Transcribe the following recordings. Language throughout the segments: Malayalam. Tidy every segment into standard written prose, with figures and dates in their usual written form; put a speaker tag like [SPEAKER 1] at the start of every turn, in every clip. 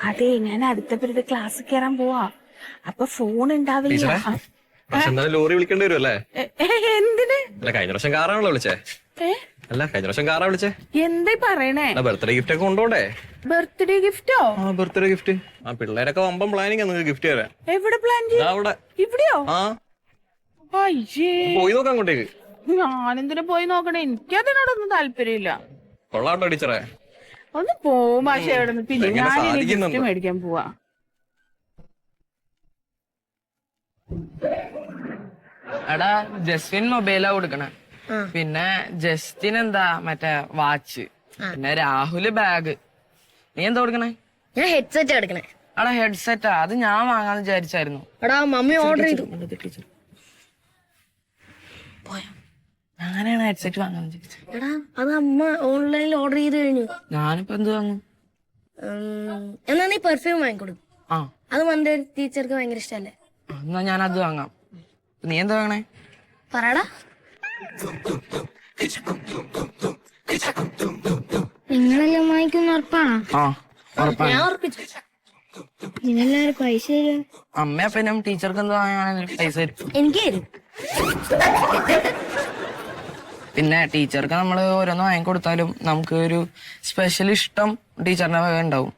[SPEAKER 1] അതെ, ഞാൻ അടുത്ത പീരീഡ് ക്ലാസ് കയറാൻ പോവാ. അപ്പൊ ഫോൺ ഉണ്ടാവില്ല.
[SPEAKER 2] ലോറി വിളിക്കേണ്ടി വരും അല്ലേ?
[SPEAKER 1] എന്തിന്?
[SPEAKER 2] അല്ല, കഴിഞ്ഞ പ്രാവശ്യം കാറാണല്ലോ വിളിച്ചേ. അല്ല, കഴിഞ്ഞ പ്രാവശ്യം കാറാ വിളിച്ചേ.
[SPEAKER 1] എന്താ പറയണേ?
[SPEAKER 2] ബർത്ത്ഡേ ഗിഫ്റ്റ് ഒക്കെ കൊണ്ടോണ്ടേ?
[SPEAKER 1] ബർത്ത്ഡേ ഗിഫ്റ്റോ?
[SPEAKER 2] ആ, ബർത്ത്ഡേ ഗിഫ്റ്റ്. ആ, പിള്ളേരൊക്കെ വമ്പം പ്ലാനിങ് നിങ്ങൾക്ക് ഗിഫ്റ്റ് തരാൻ.
[SPEAKER 1] എവിടെ പ്ലാൻ ചെയ്യും?
[SPEAKER 2] അവിടെ.
[SPEAKER 1] ഇവിടെയോ?
[SPEAKER 2] ആ,
[SPEAKER 1] അയ്യേ,
[SPEAKER 2] പോയി നോക്കാം അങ്ങോട്ടേക്ക്.
[SPEAKER 1] ഞാനെന്തിനു പോയി നോക്കണേ? എനിക്കതിനോടൊന്നും താല്പര്യമില്ല.
[SPEAKER 2] കൊള്ളാട്ടോ ടീച്ചറെ.
[SPEAKER 1] ഒന്ന് പോവും പക്ഷെ എവിടെ നിന്ന്. പിന്നെ
[SPEAKER 2] എങ്ങനെ
[SPEAKER 1] ഞാൻ
[SPEAKER 2] സാധിക്കുന്നുണ്ട്?
[SPEAKER 1] ഗിഫ്റ്റ് മേടിക്കാൻ പോവാ.
[SPEAKER 3] എടാ, ജസ്റ്റിൻ മൊബൈലാ കൊടുക്കണേ. പിന്നെ ജസ്റ്റിൻ എന്താ മറ്റേ വാച്ച്. പിന്നെ രാഹുല് ബാഗ്. നീ എന്താ കൊടുക്കണേ?
[SPEAKER 4] ഞാൻ ഹെഡ്സെറ്റ് എടുക്കണേ.
[SPEAKER 3] എടാ, ഹെഡ്സെറ്റാ? അത് ഞാൻ വാങ്ങാന്ന് വിചാരിച്ചായിരുന്നു.
[SPEAKER 4] എടാ, മമ്മി ഓർഡർ ചെയ്തു.
[SPEAKER 3] ഞാനാണ് ഹെഡ്സെറ്റ് വാങ്ങാന്ന് വിചാരിച്ചത്.
[SPEAKER 4] എടാ, അത് അമ്മ ഓൺലൈനിൽ ഓർഡർ ചെയ്ത് കഴിഞ്ഞു.
[SPEAKER 3] ഞാനിപ്പോ എന്ത് വാങ്ങും?
[SPEAKER 4] എന്നാ നീ പെർഫ്യൂം വാങ്ങിക്കൊടുക്കും.
[SPEAKER 3] ആ,
[SPEAKER 4] അത് മന്റെ ടീച്ചർക്ക് ഭയങ്കര ഇഷ്ടല്ലേ.
[SPEAKER 3] എന്നാ ഞാൻ അത് വാങ്ങാം. നീ എന്താ വാങ്ങണേ?
[SPEAKER 4] പറയടാ. നിങ്ങളെല്ലാം വാങ്ങിക്കുന്ന ഉറപ്പാണോ?
[SPEAKER 3] ആ, ഉറപ്പാണ്.
[SPEAKER 4] ഞാൻ ഉറപ്പിച്ചു. ഇതിനെല്ലാരും പൈസ തരും.
[SPEAKER 3] അമ്മ അപ്പനും ടീച്ചർക്ക് എന്താ വാങ്ങാൻ പൈസ തരും.
[SPEAKER 4] എനിക്ക് തരും.
[SPEAKER 3] പിന്നെ ടീച്ചർക്ക് നമ്മള് ഓരോന്ന് വാങ്ങിക്കൊടുത്താലും നമുക്ക് ഒരു സ്പെഷ്യൽ ഇഷ്ടം ടീച്ചറിന്റെ വക ഉണ്ടാവും.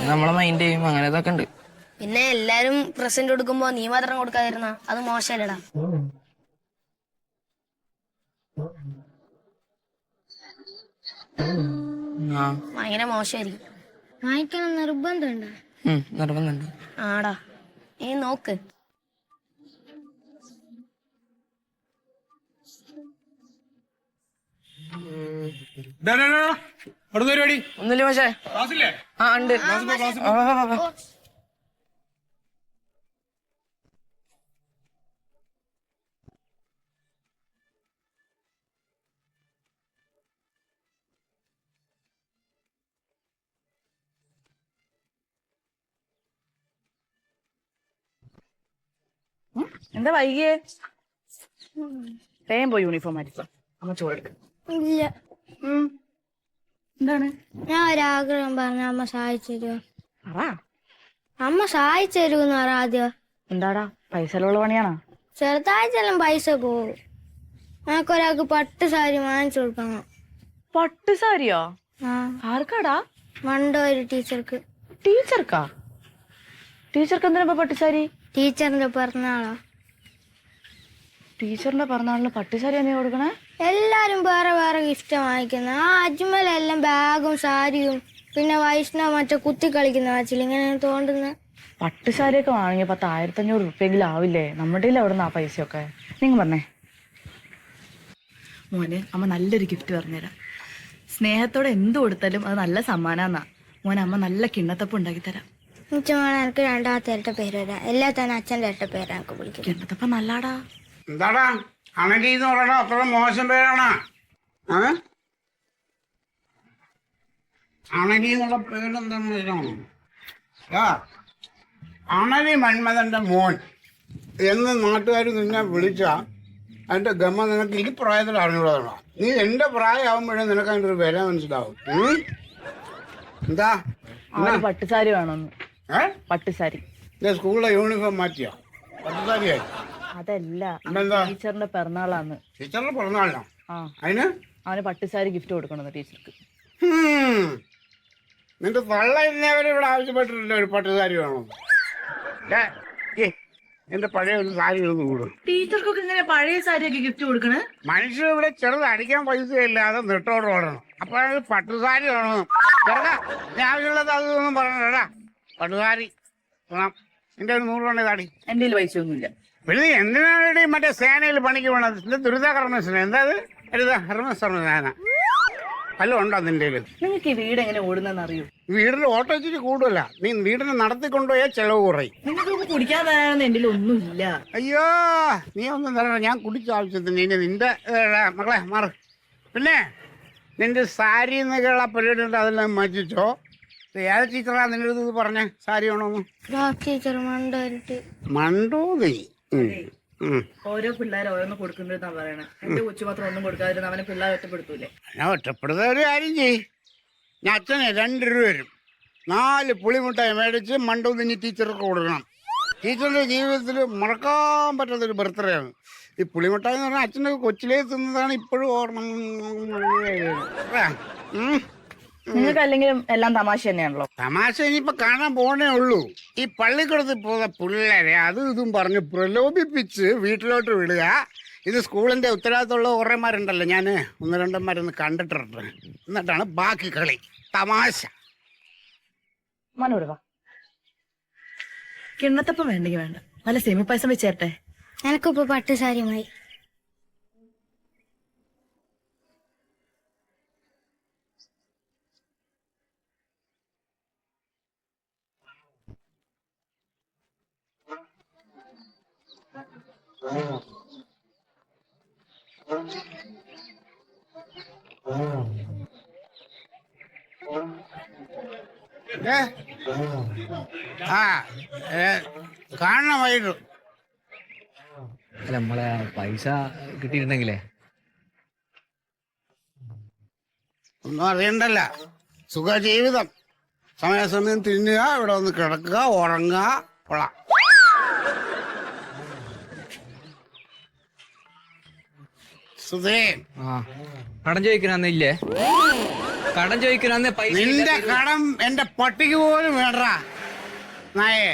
[SPEAKER 3] നമ്മളെ മൈൻഡ് ചെയ്യും. അങ്ങനെ ഇതൊക്കെ ഉണ്ട്.
[SPEAKER 4] പിന്നെ എല്ലാരും പ്രസന്റ് കൊടുക്കുമ്പോ നീ മാത്രം കൊടുക്കാതിരുന്ന അത് മോശമല്ലടാ. ഭയങ്കര മോശമായിരിക്കും. വാങ്ങിക്കണം നിർബന്ധമുണ്ടോ?
[SPEAKER 3] നിർബന്ധമുണ്ട്.
[SPEAKER 4] ആടാ, നീ നോക്ക്.
[SPEAKER 3] ഒന്നുമില്ല പക്ഷേ. ആ, ഉണ്ട്.
[SPEAKER 1] എന്താ വൈകിയേ? വേഗം പോയി യൂണിഫോം മാറ്റിക്കോ. അമ്മ ചോറെടുക്ക.
[SPEAKER 4] ഇല്ല.
[SPEAKER 1] എന്താണ്?
[SPEAKER 4] ഞാൻ ഒരാഗ്രഹം പറഞ്ഞ അമ്മ സഹായിച്ചു തരുമോ?
[SPEAKER 1] പറ.
[SPEAKER 4] അമ്മ സഹായിച്ചു തരുമെന്ന് പറ ആദ്യം.
[SPEAKER 1] എന്താടാ, പൈസയുള്ള പണിയാണോ?
[SPEAKER 4] ചെറുതായിട്ടെല്ലാം പൈസ പോകും. ഞങ്ങൾക്കൊരാൾക്ക് പട്ട് സാരി വാങ്ങിച്ചു കൊടുക്കണം.
[SPEAKER 1] പട്ട് സാരിയോ?
[SPEAKER 4] ആ,
[SPEAKER 1] ആർക്കാടാ?
[SPEAKER 4] മണ്ടോ ഒരു ടീച്ചർക്ക്.
[SPEAKER 1] ടീച്ചർക്കാ? ടീച്ചർക്ക് എന്തിനാ പട്ടുസാരി?
[SPEAKER 4] ടീച്ചറിന്റെ പിറന്നാളാ.
[SPEAKER 1] ടീച്ചറിന്റെ പിറന്നാളിന് പട്ടുസാരി നീ കൊടുക്കണേ?
[SPEAKER 4] എല്ലാരും വേറെ വേറെ ഗിഫ്റ്റ് വാങ്ങിക്കുന്ന. ആ അജ്മലെല്ലാം ബാഗും സാരിയും പിന്നെ വൈഷ്ണവ് മറ്റേ കുത്തി കളിക്കുന്ന വാച്ചിൽ ഇങ്ങനെ തോണ്ടുന്ന.
[SPEAKER 1] പട്ടുസാരിയൊക്കെ വാങ്ങിയ 10,500 റുപ്യെങ്കിലും ആവില്ലേ? നമ്മുടെ എവിടെ നിന്നാ പൈസയൊക്കെ? നിങ്ങൾ പറഞ്ഞേ. മോനെ, അമ്മ നല്ലൊരു ഗിഫ്റ്റ് പറഞ്ഞുതരാം. സ്നേഹത്തോടെ എന്ത് കൊടുത്താലും അത് നല്ല സമ്മാനാന്നാ. മോനെ, അമ്മ നല്ല കിണ്ണത്തപ്പം ഉണ്ടാക്കി തരാം.
[SPEAKER 4] എനിക്ക് രണ്ടാമത്തെ ഇരട്ട പേര് വരാം. എല്ലാ തന്നെ അച്ഛൻ്റെ ഇരട്ട പേരാ എനിക്ക് വിളിക്കും.
[SPEAKER 1] കിണ്ണത്തപ്പം നല്ലാടാ.
[SPEAKER 5] എന്താടാ അണലി എന്ന് പറയണ അത്ര മോശം പേരാണ്? അണലി എന്നുള്ള പേരെന്താണെന്ന് വെച്ചാണോ? അണലി മന്മഥന്റെ മോൻ എന്ന് നാട്ടുകാർ നിന്നെ വിളിച്ച അതിന്റെ ഗമ നിനക്ക് ഈ പ്രായത്തിൽ അറിഞ്ഞൂടാണോ? നീ എന്റെ പ്രായമാകുമ്പോഴേ നിനക്ക് അതിന്റെ ഒരു വില മനസ്സിലാവും. എന്താ
[SPEAKER 1] പട്ടുസാരി വേണമെന്ന്. പട്ടുസാരി.
[SPEAKER 5] സ്കൂളിലെ യൂണിഫോം മാറ്റിയോ? പട്ടുസാരിയായി?
[SPEAKER 1] അതല്ല,
[SPEAKER 5] എന്താ?
[SPEAKER 1] ടീച്ചറിന്റെ പിറന്നാളാന്ന്.
[SPEAKER 5] ടീച്ചറിന്റെ പിറന്നാളിനോ? അതിന്
[SPEAKER 1] അവന് പട്ടുസാരി ഗിഫ്റ്റ് കൊടുക്കണമെന്ന് ടീച്ചർക്ക്.
[SPEAKER 5] നിന്റെ തള്ള ഇന്നേവരെ ഇവിടെ ആവശ്യപ്പെട്ടിട്ടില്ല ഒരു പട്ടുസാരി വേണം. എന്റെ പഴയ ഒരു സാരി ഒന്ന് കൂടും.
[SPEAKER 1] ടീച്ചർക്കൊക്കെ ഇങ്ങനെ പഴയ സാരിയൊക്കെ ഗിഫ്റ്റ് കൊടുക്കണേ?
[SPEAKER 5] മനുഷ്യർ ഇവിടെ ചെറുത് അടിക്കാൻ പൈസയില്ലാതെ നെട്ടോട് ഓടണം. അപ്പോഴത് പട്ടുസാരി വേണം. ചെറുതാ, നീ ആവശ്യമുള്ളത് അതൊന്നും പറയണടാ. പട്ടുസാരി വേണം. എന്റെ ഒരു 100 രൂപ താടി.
[SPEAKER 1] എന്റെ പൈസ ഒന്നുമില്ല.
[SPEAKER 5] പിന്നെ എന്തിനാണ് മറ്റേ സേനയിൽ പണിക്ക് വേണത്? ഇത് ദുരിതകർമ്മസേന. എന്താ ഹർമ്മസേന വല്ലതും ഉണ്ടോ നിന്റെ?
[SPEAKER 1] നിങ്ങൾക്ക് ഈ വീട് എങ്ങനെ ഓടുന്നെന്ന് അറിയൂ?
[SPEAKER 5] വീടിന് ഓട്ടോ ഇച്ചിരി കൂടുതലാ. നീ വീടിന് നടത്തിക്കൊണ്ടുപോയാൽ ചെലവ് കുറയും.
[SPEAKER 1] നിങ്ങൾക്ക് കുടിക്കാൻ തരാനൊന്നും എന്റെ ഒന്നുമില്ല.
[SPEAKER 5] അയ്യോ, നീ ഒന്നും തരണം. ഞാൻ കുടിച്ച ആവശ്യത്തിന് ഇനി നിന്റെ മക്കളെ മാറ്. പിന്നെ നിന്റെ സാരി എന്നൊക്കെയുള്ള പരിപാടി ഉണ്ട്, അതെല്ലാം മാറ്റിച്ചോ. ഏത് ടീച്ചറാ നിന്റെ അടുത്ത് പറഞ്ഞേ സാരി വേണോന്ന്?
[SPEAKER 4] ടീച്ചർ
[SPEAKER 5] മണ്ടോ നീ?
[SPEAKER 1] ഓരോ പിള്ളേർ ഓരോന്ന് കൊടുക്കുന്നുണ്ടെന്നാ പറയണേ. എന്റെ കൊച്ചു മാത്രം ഒന്നും കൊടുക്കാതിരുന്ന അവനെ പിള്ളേർ ഒറ്റപ്പെടുത്തൂലേ?
[SPEAKER 5] ഞാൻ ഒറ്റപ്പെടുത്ത ഒരു കാര്യം ചെയ്. ഞാൻ അച്ഛനെ 2 രൂപ വരും 4 പുളിമുട്ടായി മേടിച്ച് മണ്ടൂതിനി ടീച്ചർക്ക് കൊടുക്കണം. ടീച്ചറിൻ്റെ ജീവിതത്തിൽ മറക്കാൻ പറ്റാത്തൊരു ബർത്ത്ഡേ ആണ് ഈ പുളിമുട്ടായി എന്ന് പറഞ്ഞാൽ. അച്ഛൻ്റെ കൊച്ചിലേ തിന്നതാണ് ഇപ്പോഴും ഓർമ്മ.
[SPEAKER 1] നിങ്ങൾക്ക് അല്ലെങ്കിലും എല്ലാം തമാശ തന്നെയാണല്ലോ.
[SPEAKER 5] തമാശ ഇനിയിപ്പോൾ കാണാൻ പോകണേ ഉള്ളൂ. ഈ പള്ളിക്കൂടത്തിൽ പോകുന്ന പിള്ളേരെ അതും ഇതും പറഞ്ഞ് പ്രലോഭിപ്പിച്ച് വീട്ടിലോട്ട് വിടുക. ഇത് സ്കൂളിൻ്റെ ഉത്തരവാദിത്തമുള്ള കുറേമാരുണ്ടല്ലോ, ഞാൻ 1-2 കണ്ടിട്ടുണ്ട്. എന്നിട്ടാണ് ബാക്കി കളി തമാശ.
[SPEAKER 1] മനോടുവാ കിണ്ണത്തപ്പം വേണ്ടെങ്കിൽ വേണ്ട, നല്ല സെമി പായസം വെച്ചേരട്ടെ.
[SPEAKER 4] എനക്കിപ്പോ പട്ട് സാരി മതി.
[SPEAKER 5] കാണണമായിട്ടു
[SPEAKER 2] അല്ല നമ്മളെ പൈസ കിട്ടിയിട്ടുണ്ടെങ്കിലേ
[SPEAKER 5] ഒന്നും അറിയണ്ടല്ല. സുഖ ജീവിതം, സമയാസമയം തിന്നുക, ഇവിടെ വന്ന് കിടക്കുക, ഉറങ്ങുക, കൊള്ളാം. സുധേ,
[SPEAKER 2] കടം ചോദിക്കണന്നില്ലേ? കടം ചോദിക്കണന്ന് പൈസ
[SPEAKER 5] നിന്റെ കടം എന്റെ പട്ടിക്ക് പോലും വേണ്ടാ നായേ.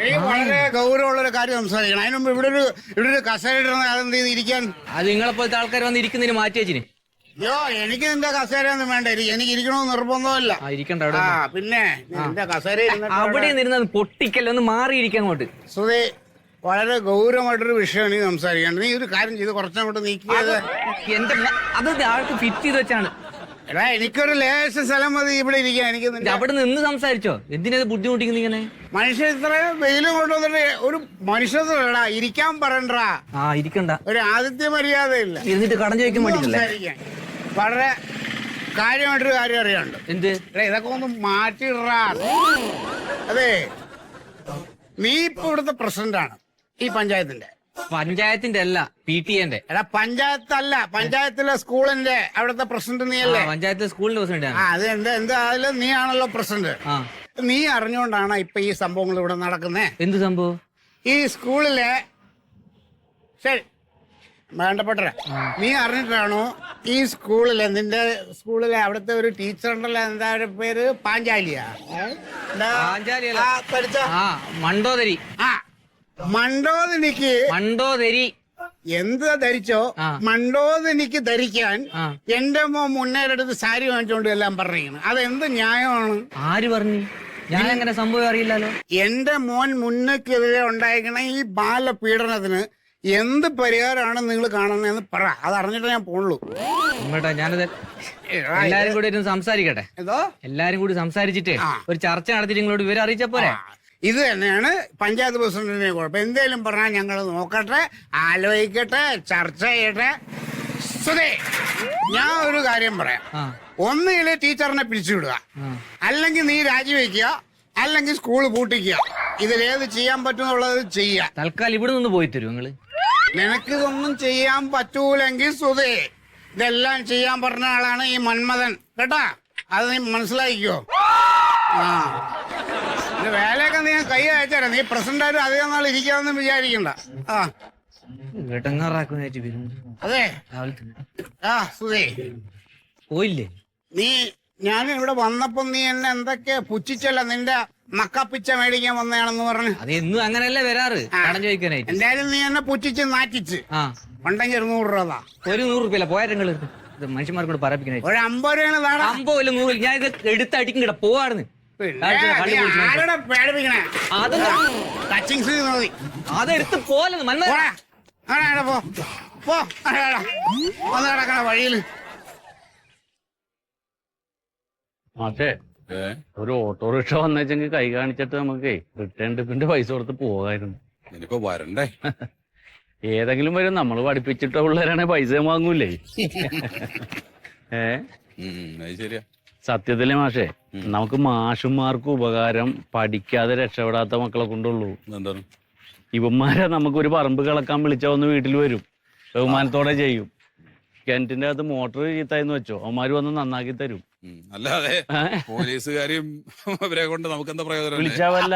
[SPEAKER 5] ഈ വളരെ ഗൗരവമുള്ളൊരു കാര്യം സംസാരിക്കണം. അതിന് മുമ്പ് ഇവിടെ ഒരു കസേര ഇടണം. അതെന്ത് ചെയ്തിരിക്കാൻ?
[SPEAKER 2] അത് നിങ്ങളെപ്പോലത്തെ ആൾക്കാർ വന്ന് ഇരിക്കുന്നതിന് മാറ്റി വെച്ചിന്.
[SPEAKER 5] അയ്യോ, എനിക്ക് നിന്റെ കസേര ഒന്നും വേണ്ട. എനിക്ക് ഇരിക്കണമെന്ന് നിർബന്ധമല്ല. പിന്നെ നിന്റെ കസേര
[SPEAKER 2] അവിടെ ഇരുന്നത് പൊട്ടിക്കല്ല, ഒന്ന് മാറിയിരിക്കാൻ അങ്ങോട്ട്.
[SPEAKER 5] സുധേ, വളരെ ഗൗരവമായിട്ടൊരു വിഷയമാണ് ഈ സംസാരിക്കേണ്ടത്. നീ ഒരു കാര്യം ചെയ്ത് കുറച്ചങ്ങോട്ട് നീക്കിയത്.
[SPEAKER 2] എന്റെ അത് ആൾക്ക് ഫിറ്റ് ചെയ്ത് വെച്ചാണ്.
[SPEAKER 5] എടാ, എനിക്കൊരു ലേശ സ്ഥലം മതി ഇവിടെ ഇരിക്കാൻ. എനിക്ക്
[SPEAKER 2] അവിടെ നിന്ന് സംസാരിച്ചോ? എന്തിനാ ബുദ്ധിമുട്ടിക്കുന്ന ഇങ്ങനെ?
[SPEAKER 5] മനുഷ്യൻ ഇത്രയും വെയിലും കൊണ്ടുവന്നിട്ട് ഒരു മനുഷ്യടാ ഇരിക്കാൻ പറയണ്ടാ.
[SPEAKER 2] ഇരിക്കണ്ട,
[SPEAKER 5] ഒരു ആദിത്യ മര്യാദയില്ല.
[SPEAKER 2] എന്നിട്ട് കടം ചോദിക്കാൻ വേണ്ടിട്ടല്ലേ?
[SPEAKER 5] വളരെ കാര്യമായിട്ടൊരു കാര്യം അറിയാണ്ട്.
[SPEAKER 2] എന്ത്?
[SPEAKER 5] ഇതൊക്കെ ഒന്ന് മാറ്റിടാ. അതെ, നീ ഇപ്പൊ ഇവിടുത്തെ പ്രസിഡന്റാണ് ഈ പഞ്ചായത്തിന്റെ.
[SPEAKER 2] പഞ്ചായത്തിന്റെ അല്ല, PTA-ന്റെ.
[SPEAKER 5] എടാ, പഞ്ചായത്തല്ല, പഞ്ചായത്തിലെ സ്കൂളിന്റെ അവിടുത്തെ പ്രസിഡന്റ് നീയല്ലേ?
[SPEAKER 2] പഞ്ചായത്തിലെ സ്കൂളിന്റെ പ്രസിഡന്റ്.
[SPEAKER 5] അത് എന്തായാലും നീ ആണല്ലോ പ്രസിഡന്റ്. നീ അറിഞ്ഞുകൊണ്ടാണ് ഇപ്പൊ ഈ സംഭവങ്ങൾ ഇവിടെ നടക്കുന്നേ.
[SPEAKER 2] എന്ത് സംഭവം? ഈ
[SPEAKER 5] സ്കൂളിലെ ശരി വേണ്ടപ്പെട്ട നീ അറിഞ്ഞിട്ടാണോ ഈ സ്കൂളിലെ നിന്റെ സ്കൂളിലെ അവിടുത്തെ ഒരു ടീച്ചർ ഉണ്ടല്ലോ, എന്താ പേര്? പാഞ്ചാലിയാ?
[SPEAKER 2] മണ്ടോദരി.
[SPEAKER 5] മണ്ടോദരി എന്ത് ധരിച്ചോ? മണ്ടോദരിക്ക് ധരിക്കാൻ എന്റെ മോൻ മുന്നേറെടുത്ത് സാരി വാങ്ങിച്ചോണ്ട് എല്ലാം പറഞ്ഞിരിക്കണം. അതെന്ത് ന്യായമാണ്?
[SPEAKER 2] ആര് പറഞ്ഞു? ഞാൻ അങ്ങനെ സംഭവം അറിയില്ലല്ലോ.
[SPEAKER 5] എന്റെ മോൻ മുന്നക്കെതിരെ ഉണ്ടായിരിക്കണ ഈ ബാലപീഡനത്തിന് എന്ത് പരിഹാരമാണ് നിങ്ങൾ കാണുന്നതെന്ന് പറ. അത് അറിഞ്ഞിട്ട് ഞാൻ പോണുള്ളൂ.
[SPEAKER 2] ഞാനത് എല്ലാരും കൂടി സംസാരിക്കട്ടെ. എല്ലാരും കൂടി സംസാരിച്ചിട്ട് ഒരു ചർച്ച നടത്തിയിട്ട് നിങ്ങളോട് വിവരം അറിയിച്ച പോരെ?
[SPEAKER 5] ഇത് തന്നെയാണ് പഞ്ചായത്ത് പ്രസിഡന്റിനെ കുഴപ്പം. എന്തേലും പറഞ്ഞാൽ ഞങ്ങൾ നോക്കട്ടെ, ആലോചിക്കട്ടെ, ചർച്ച ചെയ്യട്ടെ. സുധേ, ഞാൻ ഒരു കാര്യം പറയാം. ഒന്നുകിൽ ടീച്ചറിനെ പിരിച്ചുവിടുക, അല്ലെങ്കിൽ നീ രാജിവെക്കുക, അല്ലെങ്കിൽ സ്കൂൾ പൂട്ടിക്കുക. ഇതിലേത് ചെയ്യാൻ പറ്റുന്നുള്ളത് ചെയ്യാം.
[SPEAKER 2] തൽക്കാലം ഇവിടെ നിന്ന് പോയി തരും നിങ്ങള്.
[SPEAKER 5] നിനക്കിതൊന്നും ചെയ്യാൻ പറ്റൂലെങ്കിൽ സുധേ, ഇതെല്ലാം ചെയ്യാൻ പറഞ്ഞ ആളാണ് ഈ മന്മഥൻ കേട്ടാ. അത് നീ മനസ്സിലാക്കിക്കോ. വേലയൊക്കെ നീ കൈ അയച്ചാരാ. നീ പ്രസിഡന്റായിട്ട് അധികം നാൾ ഇരിക്കാമെന്ന് വിചാരിക്കണ്ട. അതെ സുധേ,
[SPEAKER 2] പോയില്ലേ
[SPEAKER 5] നീ? ഞാൻ ഇവിടെ വന്നപ്പോ നീ എന്നെ എന്തൊക്കെ പുച്ഛിച്ചല്ല. നിന്റെ മക്കപ്പിച്ച മേടിക്കാൻ വന്നതാണെന്ന് പറഞ്ഞു.
[SPEAKER 2] അത് എന്നും അങ്ങനെയല്ലേ വരാറ് കടം ചോദിക്കാനായിട്ട്.
[SPEAKER 5] എന്തായാലും നീ എന്നെ പുച്ഛിച്ച് നാറ്റിച്ച് ഉണ്ടെങ്കിൽ 100 രൂപ.
[SPEAKER 2] ഒരു 100 രൂപ പോയാൽ മനുഷ്യന്മാർക്കൂടെ പറപ്പിക്കാനായിട്ട്
[SPEAKER 5] ഒരു 50 രൂപയാണ്.
[SPEAKER 2] 50 ഇല്ല 100. ഞാൻ ഇത് എടുത്തടിക്കും കിട പോവാറുന്ന്.
[SPEAKER 5] പേടിപ്പിക്കണേ
[SPEAKER 2] അതെടുത്ത് പോലെ
[SPEAKER 5] നടക്കണ വഴിയില്.
[SPEAKER 6] മാഷേ, ഒരു ഓട്ടോറിക്ഷ വന്നേച്ചെങ്കിൽ കൈ കാണിച്ചിട്ട് നമുക്ക് റിട്ടേൺ ടിപ്പിന്റെ പൈസ കൊടുത്ത് പോകായിരുന്നു.
[SPEAKER 7] ഇനിയിപ്പോ വരണ്ടേ?
[SPEAKER 6] ഏതെങ്കിലും വരും. നമ്മൾ പഠിപ്പിച്ചിട്ട പിള്ളേരാണെ പൈസ വാങ്ങൂലേ?
[SPEAKER 7] ശരിയാ.
[SPEAKER 6] സത്യത്തിലെ മാഷേ, നമുക്ക് മാഷുമാർക്ക് ഉപകാരം പഠിക്കാതെ രക്ഷപ്പെടാത്ത മക്കളെ കൊണ്ടുള്ളൂ.
[SPEAKER 7] എന്താണ്
[SPEAKER 6] ഇവന്മാരെ നമുക്കൊരു പറമ്പ് കിളക്കാൻ വിളിച്ചാ ഒന്ന് വീട്ടിൽ വരും, ബഹുമാനത്തോടെ ചെയ്യും. കിണറ്റിന്റെ അകത്ത് മോട്ടർ ചീത്തായെന്ന് വെച്ചോ, അവന്മാര് വന്ന് നന്നാക്കി തരും.
[SPEAKER 7] അല്ലാതെ പോലീസുകാരെയും അവരെ കൊണ്ട് നമുക്ക് എന്താ പ്രയോജനം?
[SPEAKER 6] വിളിച്ചാവല്ല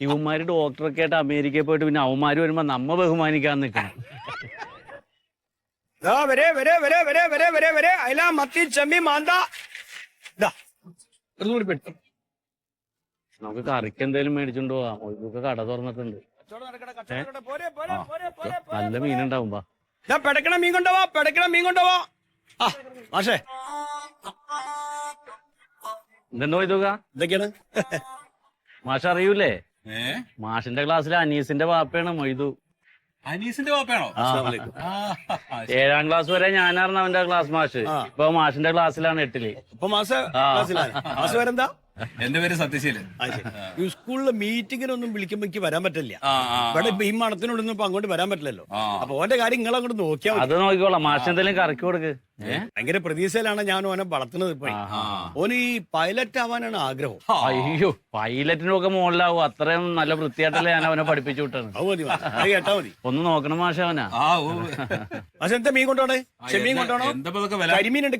[SPEAKER 6] ഇവന്മാര് ഡോക്ടറൊക്കെ ആയിട്ട് അമേരിക്കയിൽ പോയിട്ട് പിന്നെ അവന്മാര് വരുമ്പോ നമ്മ ബഹുമാനിക്കാൻ നിൽക്കണം. നമുക്ക് കറിക്ക് എന്തേലും മേടിച്ചോണ്ട് പോവാം. മൊയ്തൊക്കെ കട തുറന്നിട്ടുണ്ട്. നല്ല മീനുണ്ടാവും.
[SPEAKER 8] പെടക്കണ മീൻ കൊണ്ടുപോവാ, പെടക്കണ മീൻ കൊണ്ടുപോവാ. ആ മാഷേ
[SPEAKER 6] എന്തെന്നോ ഇതൊക്കെ
[SPEAKER 8] എന്തൊക്കെയാണ്?
[SPEAKER 6] മാഷ അറിയൂലേ? മാഷിന്റെ ക്ലാസ്സിലെ അനീസിന്റെ വാപ്പയാണ് മൊയ്തു.
[SPEAKER 7] അനീസിന്റെ വാപ്പയാണോ?
[SPEAKER 6] 7ാം ക്ലാസ് വരെ ഞാനായിരുന്നു അവന്റെ ക്ലാസ് മാഷ്. ഇപ്പൊ മാഷിന്റെ ക്ലാസ്സിലാണ് 8ല്.
[SPEAKER 8] ഇപ്പൊ മാസം വരെന്താ?
[SPEAKER 7] എന്റെ പേര് സത്യശീലൻ.
[SPEAKER 8] ഈ സ്കൂളിലെ മീറ്റിങ്ങിനൊന്നും വിളിക്കുമ്പോ എനിക്ക് വരാൻ പറ്റില്ല. ഇവിടെ ഇപ്പൊ ഈ മണത്തിനോടൊന്നും ഇപ്പൊ അങ്ങോട്ട് വരാൻ പറ്റില്ലല്ലോ. അപ്പൊ ഓന്റെ കാര്യം നിങ്ങൾ അങ്ങോട്ട് നോക്കിയാൽ
[SPEAKER 6] അത് നോക്കിക്കോളാം. മാഷ് എന്തെങ്കിലും കറക്കി കൊടുക്ക്.
[SPEAKER 8] ഭയങ്കര പ്രതീക്ഷയിലാണ് ഞാൻ ഓനെ വളർത്തുന്നത്. ഇപ്പൊ ഓന് ഈ പൈലറ്റ് ആവാനാണ് ആഗ്രഹം.
[SPEAKER 6] അയ്യോ, പൈലറ്റിനൊക്കെ മുകളിലാവും. അത്രയും നല്ല വൃത്തിയായിട്ടല്ലേ ഞാൻ അവനെ പഠിപ്പിച്ചു വിട്ടാണ്.
[SPEAKER 8] അത് മതി, അത് കേട്ടാ മതി.
[SPEAKER 6] ഒന്ന് നോക്കണം മാഷ അവനാ.
[SPEAKER 8] പക്ഷെ എന്താ മീൻ കൊണ്ടോണേ? ചെമ്മീൻ കൊണ്ടോണോ?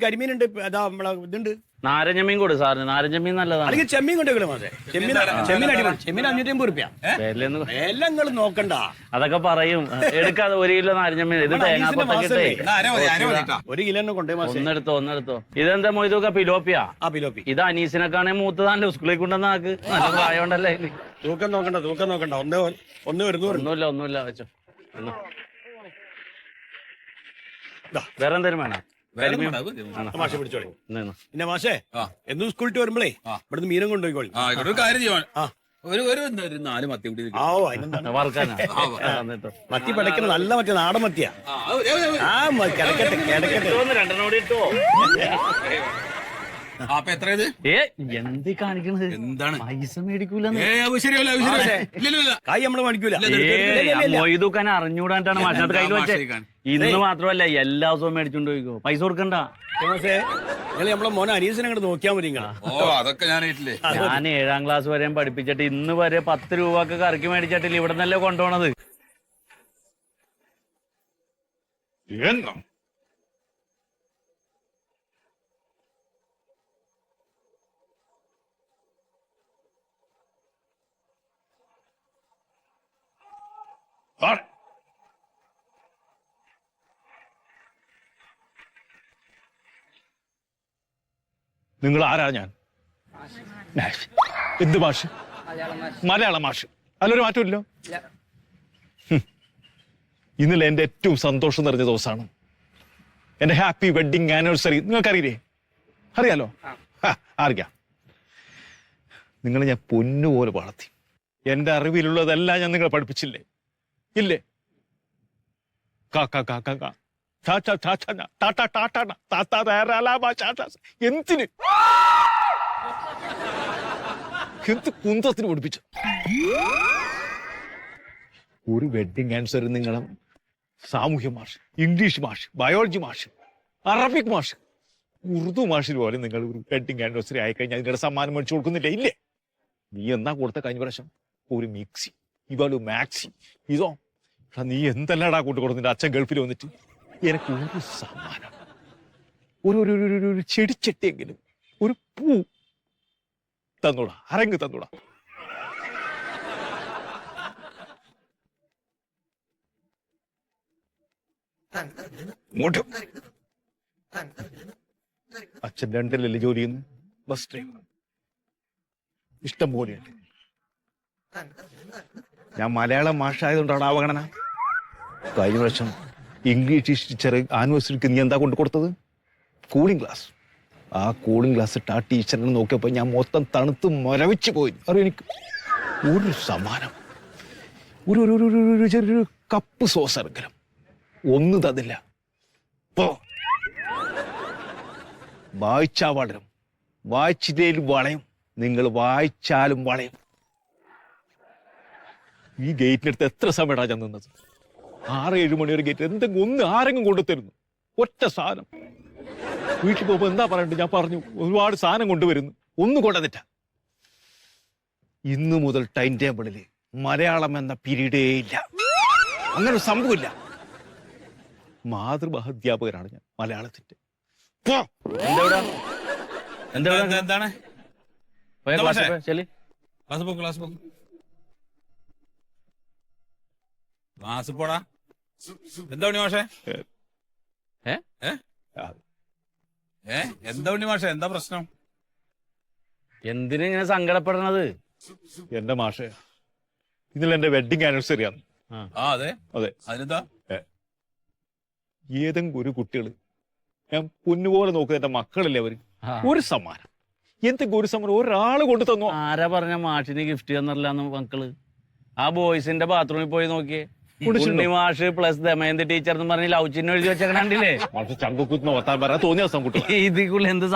[SPEAKER 8] കരിമീനുണ്ട്. അതാ നമ്മളെ ഇതുണ്ട്,
[SPEAKER 6] നാരഞ്ഞമീൻ കൊടു സാറിന്. നാരഞ്ഞമീൻ നല്ലതാണ്.
[SPEAKER 8] അല്ലെങ്കിൽ ചെമ്മീൻ കൊണ്ടുവെക്കണം മാസേ. ചെമ്മീൻ അടിപൊളി. ചെമ്മീൻ 550 റുപ്യ. എല്ലാം നിങ്ങൾ നോക്കണ്ട.
[SPEAKER 6] അതൊക്കെ പറയും. എടുക്കാതെ 1 കിലോ നാരഞ്ഞമീൻ. ഇത് തേങ്ങാക്കൊത്തൊക്കെ
[SPEAKER 8] 1 കിലോ കൊണ്ടേ മാസേ.
[SPEAKER 6] ഒന്നെടുത്തോ. ഇതെന്താ മൊയ്തൊക്കെ പിലോപ്പിയാ?
[SPEAKER 8] ആ പിലോപ്പി.
[SPEAKER 6] ഇത് അനീസിനെക്കാണെ മൂത്തതാണ്ട് സ്കൂളിൽ കൊണ്ടുവന്ന ആക്ക്. നല്ല പ്രായമുണ്ടല്ലേ.
[SPEAKER 8] തൂക്കം നോക്കണ്ട. ഒന്ന് വരുന്നു.
[SPEAKER 6] ഒന്നുമില്ല വെച്ചോ. വേറെ എന്തേലും വേണം?
[SPEAKER 8] മാഷെ പിടിച്ചോളി. പിന്നെ മാഷേ എന്നും സ്കൂളിട്ട് വരുമ്പോഴേ ഇവിടുന്ന് മീനും കൊണ്ടുപോയിക്കോളി.
[SPEAKER 7] ഒരു കാര്യം ചെയ്യാൻ ഒരു 4 മത്തി കൂടി
[SPEAKER 8] മത്തി പടക്കണ നല്ല മത്തിയ, നാടൻ മത്തിയാ. കിടക്കട്ടെ.
[SPEAKER 6] 2 ഇട്ടോ.
[SPEAKER 7] അപ്പൊ എത്ര ഇത്?
[SPEAKER 6] എന്ത് കാണിക്കണത്?
[SPEAKER 7] എന്താണ്
[SPEAKER 6] പൈസ മേടിക്കൂല.
[SPEAKER 8] കായ് നമ്മള് മേടിക്കൂല.
[SPEAKER 6] മൊയ്തുക്കാൻ അറിഞ്ഞൂടാണ്ടാണ് മാഷത് കയ്യിൽ വെച്ചേ. ഇന്ന് മാത്രമല്ല എല്ലാ ദിവസവും മേടിച്ചോണ്ട് പോയിക്കോ. പൈസ കൊടുക്കണ്ട.
[SPEAKER 8] നിങ്ങൾ നമ്മളെ മോനെ അനീസിനെ അങ്ങോട്ട് നോക്കിയാൽ മതി.
[SPEAKER 7] അതൊക്കെ ഞാൻ
[SPEAKER 6] 7ാം ക്ലാസ് വരെയും പഠിപ്പിച്ചിട്ട് ഇന്ന് വരെ 10 രൂപക്ക് കറക്കി മേടിച്ചിട്ടില്ല. ഇവിടെ നിന്നല്ലേ കൊണ്ടുപോണത്.
[SPEAKER 9] നിങ്ങൾ ആരാ? ഞാൻ എന്ത് മാഷ്? മലയാള മാഷ്. അതിലൊരു മാറ്റമില്ലോ. ഇന്നലെ എന്റെ ഏറ്റവും സന്തോഷം നിറഞ്ഞ ദിവസമാണ്. എന്റെ ഹാപ്പി വെഡിങ് ആനിവേഴ്സറി. നിങ്ങൾക്കറിയില്ലേ? അറിയാലോ. അറിയാം. നിങ്ങളെ ഞാൻ പൊന്നുപോലെ വളർത്തി. എന്റെ അറിവിലുള്ളതെല്ലാം ഞാൻ നിങ്ങളെ പഠിപ്പിച്ചില്ലേ? ഇല്ലേ? എന്തിന് എന്ത് കുന്തത്തിന് പഠിപ്പിച്ചു? ഒരു വെഡിങ് ആൻസർ നിങ്ങളെ സാമൂഹ്യ മാഷ്, ഇംഗ്ലീഷ് മാഷ്, ബയോളജി മാഷ്, അറബിക് മാഷ്, ഉറുദു മാഷിന് പോലെ നിങ്ങൾ ഒരു വെഡിങ് ആനിവേഴ്സറി ആയിക്കഴിഞ്ഞാൽ നിങ്ങളുടെ സമ്മാനം മേടിച്ചു കൊടുക്കുന്നില്ല. ഇല്ലേ? നീ എന്നാ കൊടുത്ത കഴിഞ്ഞ പ്രാവശ്യം? ഒരു മിക്സി, ഇവാള് മാക്സി. ഇതോ നീ എന്തെല്ലാടാ കൂട്ടി കൊടുത്തിട്ട് അച്ഛൻ ഗൾഫിൽ വന്നിട്ട് എനിക്ക് ഒരു സമ്മാനം, ഒരു ചെടിച്ചട്ടിയെങ്കിലും, ഒരു പൂ തന്നൂടാ, അരങ്ങ് തന്നൂടാ. അച്ഛൻ ലണ്ടനിലല്ലേ ജോലി ചെയ്യുന്നു, ബസ് ഡ്രൈവർ. ഇഷ്ടം പോലെയുണ്ട്. ഞാൻ മലയാളം മാഷായതുകൊണ്ടാണ് അവഗണന. കഴിഞ്ഞ വർഷം ഇംഗ്ലീഷ് ടീച്ചർ ആനിവേഴ്സറിക്ക് നീ എന്താ കൊണ്ട് കൊടുത്തത്? Cooling glass. ആ കൂളിംഗ് ഗ്ലാസ് ഇട്ട് ആ ടീച്ചറിനെ നോക്കിയപ്പോൾ ഞാൻ മൊത്തം തണുത്ത് മരവിച്ചു പോയി. അറിയാം, എനിക്ക് ഒരു സമ്മാനം, ഒരു ചെറിയൊരു കപ്പ് സോസ് ഇറങ്ങലും ഒന്നും തന്നില്ല. പോ. വായിച്ചാ വളരും, വായിച്ചില്ലേലും വളയും. നിങ്ങൾ വായിച്ചാലും വളയും. ഈ ഗേറ്റിനടുത്ത് എത്ര സമയമാണ് ഞാൻ നിന്നത്? 6-7 മണി ഒരു ഗേറ്റ് എന്തെങ്കിലും ഒന്ന് ആരെങ്കിലും കൊണ്ടുതരുന്നു, ഒറ്റ സാധനം. വീട്ടിൽ പോകുമ്പോൾ എന്താ പറയണ്ടത്? ഞാൻ പറഞ്ഞു ഒരുപാട് സാധനം കൊണ്ടുവരുന്നു, ഒന്നും കൊണ്ടുവന്നിട്ട. ഇന്നു മുതൽ ടൈം ടേബിളില് മലയാളം എന്ന പീരീഡേ ഇല്ല. അങ്ങനെ ഒരു സംഭവമില്ല. മാതൃഭാഷാധ്യാപകനാണ് ഞാൻ മലയാളത്തിന്റെ.
[SPEAKER 7] എന്താണ്
[SPEAKER 6] പോയ
[SPEAKER 7] എന്താ
[SPEAKER 6] ക്ലാസ്സിൽ
[SPEAKER 7] മാഷേ?
[SPEAKER 6] പോയി, ചെല്ല്.
[SPEAKER 7] ക്ലാസ് പോടാ. എന്താ ഉണ്ണി മാഷേ?
[SPEAKER 6] ഏ?
[SPEAKER 7] എന്താ ഉണ്ണി മാഷേ? എന്താ പ്രശ്നം?
[SPEAKER 6] എന്തിനാ ഇങ്ങനെ സങ്കടപ്പെടണത്?
[SPEAKER 9] എന്റെ മാഷെ, ഇന്നലെ എന്റെ വെഡിങ് ആനിവേഴ്സറി ആണ്.
[SPEAKER 7] അതെ
[SPEAKER 9] അതെ.
[SPEAKER 7] അതിനെന്താ?
[SPEAKER 9] ഏതെങ്കിലും ഒരു കുട്ടികള് ഞാൻ പൊന്നുപോലെ നോക്കുന്ന എന്റെ മക്കളല്ലേ അവര്, ഒരു സമ്മാനം, എന്തെങ്കിലും ഒരു സമ്മാനം ഒരാള് കൊണ്ടു തന്നോ?
[SPEAKER 6] ആരാ പറഞ്ഞ മാഷിന് ഗിഫ്റ്റ് തന്നില്ലാന്ന് മക്കള്? ആ ബോയ്സിന്റെ ബാത്റൂമിൽ പോയി നോക്കിയേ. ഉണ്ണി മാഷ് പ്ലസ് ദമയന്തി ടീച്ചർ എന്ന് പറഞ്ഞ് ലവ് ചിഹ്നം എഴുതി വെച്ചേക്കണ്ടില്ലേ?
[SPEAKER 9] മാഷ് ചങ്കുക്കുത്ത് നോത്താൻ പറയാൻ തോന്നിയ ദിവസം കുട്ടി
[SPEAKER 6] ഇതിക്കുള്ള എന്ത്